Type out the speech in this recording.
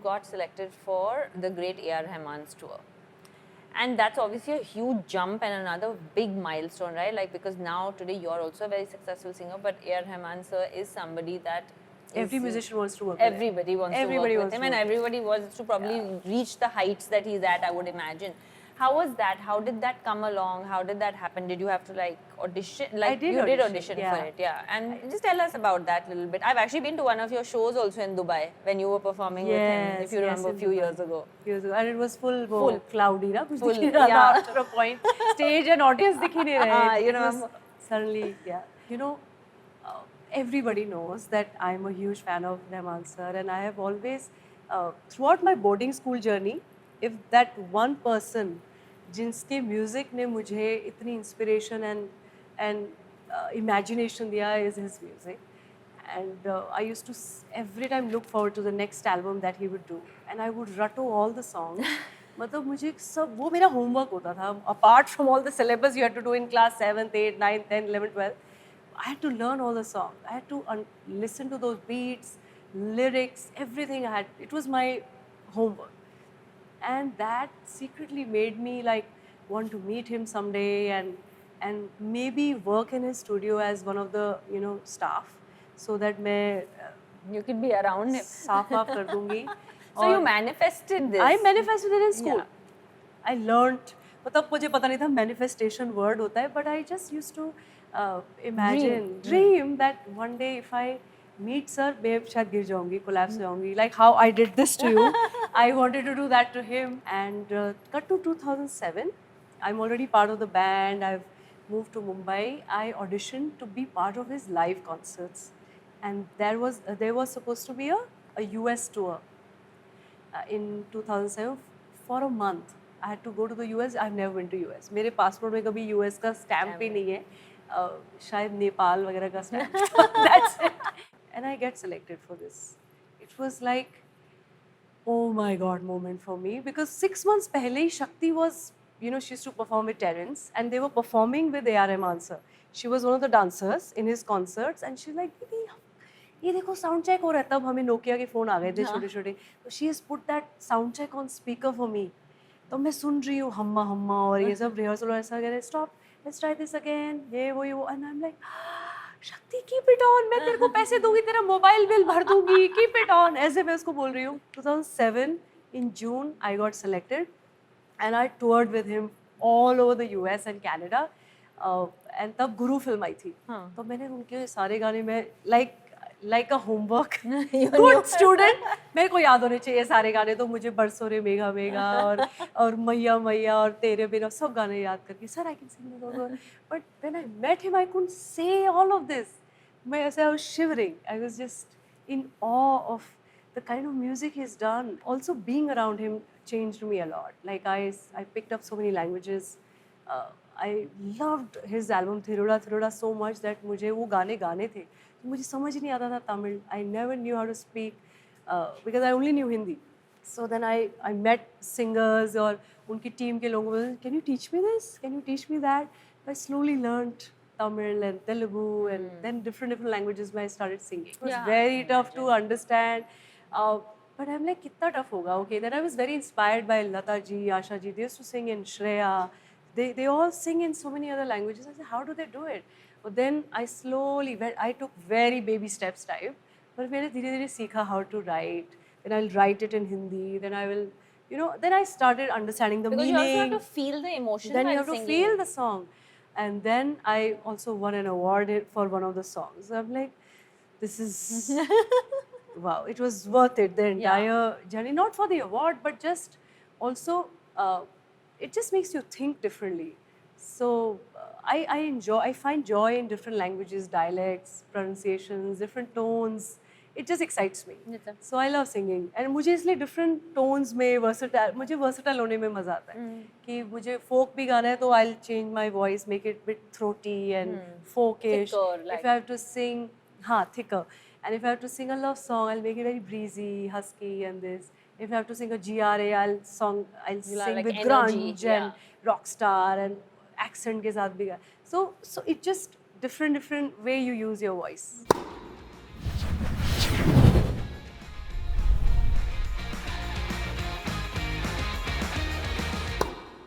got selected for the Great A.R. Rahman's tour. And that's obviously a huge jump and another big milestone, right? Like, because now today you're also a very successful singer, but A.R. Rahman sir is somebody that Every musician wants to work with him. Everybody wants to work with him, and everybody wants to probably reach the heights that he's at, I would imagine. How was that? How did that come along? How did that happen? Did you have to like audition? Like, I did you did audition, audition for it, and just tell us about that a little bit. I've actually been to one of your shows also in Dubai when you were performing with him, if you remember, a few years ago. And it was full cloudy, na? Kuch Full, dikh nahi raha yeah. tha after a point. Stage and audience dikh hi nahi rahe. You know, It was suddenly, you know, everybody knows that I'm a huge fan of Rahman sir, and I have always, throughout my boarding school journey, if that one person जिनके music ने मुझे इतनी inspiration and imagination दिया is his music. And I used to every time look forward to the next album that he would do, and I would rattle all the songs. मतलब मुझे सब वो मेरा homework होता था. Apart from all the syllabus you had to do in class 7th, 8th, 9th, 10th, 11th, 12th, I had to learn all the songs. I had to listen to those beats, lyrics, everything. It was my homework. And that secretly made me like want to meet him someday and maybe work in his studio as one of the staff, so that you could be around him. साफ वाफ कर दूंगी. So you manifested this. I manifested it in school. I learned. मतलब मुझे पता नहीं था manifestation word होता है, but I just used to dream that one day if I meet sir, मैं शायद गिर जाऊंगी, collapse हो जाऊंगी. Like how I did this to you, I wanted to do that to him. And cut to 2007, I'm already part of the band. I've moved to Mumbai. I auditioned to be part of his live concerts, and there was supposed to be a US tour in 2007 for a month. I had to go to the US. I've never been to US. मेरे passport में कभी US का stamp ही नहीं है. शायद नेपाल वगैरह का stamp. That's it. And I get selected for this. It was like, oh my God moment for me, because 6 months pehle Shakti was, she used to perform with Terence, and they were performing with A.R. Rahman sir. She was one of the dancers in his concerts, and she's like, Didi, ये देखो sound check हो रहा है. तब हमें Nokia के phone आ गए थे छोटे छोटे. So she has put that sound check on speaker for me. तो मैं सुन रही हूँ हम्मा हम्मा और ये सब rehearsal और ऐसा कह रहे stop, let's try this again. ये वो and I'm like, शक्ति keep it on, मैं तेरे को पैसे दूंगी, तेरा मोबाइल बिल भर दूंगी, keep it on, ऐसे मैं उसको बोल रही हूँ. 2007 in June I got selected, and I toured with him all over the US and Canada. And तब गुरु फिल्म आई थी. तो मैंने उनके सारे गाने में like a homework good student मेरे को याद होने चाहिए सारे गाने. तो मुझे बरसों रे मेघा मेघा और मैया मैया और तेरे बिना सब गाने याद करके sir I can sing those. But when I met him I couldn't say all of this. मैं ऐसे I was shivering. I was just in awe of the kind of music he's done. Also being around him changed me a lot. Like I picked up so many languages. I loved his album Thiruda Thiruda so much that मुझे वो गाने गाने थे. मुझे समझ नहीं आता था Tamil. I never knew how to speak because I only knew Hindi. So then I met singers और उनकी team के लोगों को, can you teach me this? Can you teach me that? I slowly learned Tamil and Telugu and then different languages when I started singing. It was very tough to understand. But I'm like, कितना tough होगा? Okay, then I was very inspired by Lata ji, Asha ji. They used to sing in Shreya. They all sing in so many other languages. I said, how do they do it? But then I slowly went, I took very baby steps type. But मैंने धीरे धीरे सीखा how to write. Then I'll write it in Hindi. Then I will, then I started understanding the meaning. Because you also have to feel the emotion. Then you have singing. to feel the song. And then I also won an award for one of the songs. So I'm like, this is, wow, it was worth it, the entire journey. Not for the award, but just also, it just makes you think differently. So I find joy in different languages, dialects, pronunciations, different tones. It just excites me. So I love singing. And मुझे इसलिए different tones में मुझे versatile होने में मजा आता है. कि मुझे folk भी गाना है तो I'll change my voice, make it a bit throaty and folkish. Thicker, like. If I have to sing, thicker. And if I have to sing a love song, I'll make it very breezy, husky and this. If I have to sing a GRA, I'll sing like with energy, grunge and rock star and accent के साथ भी. So it just different way you use your voice.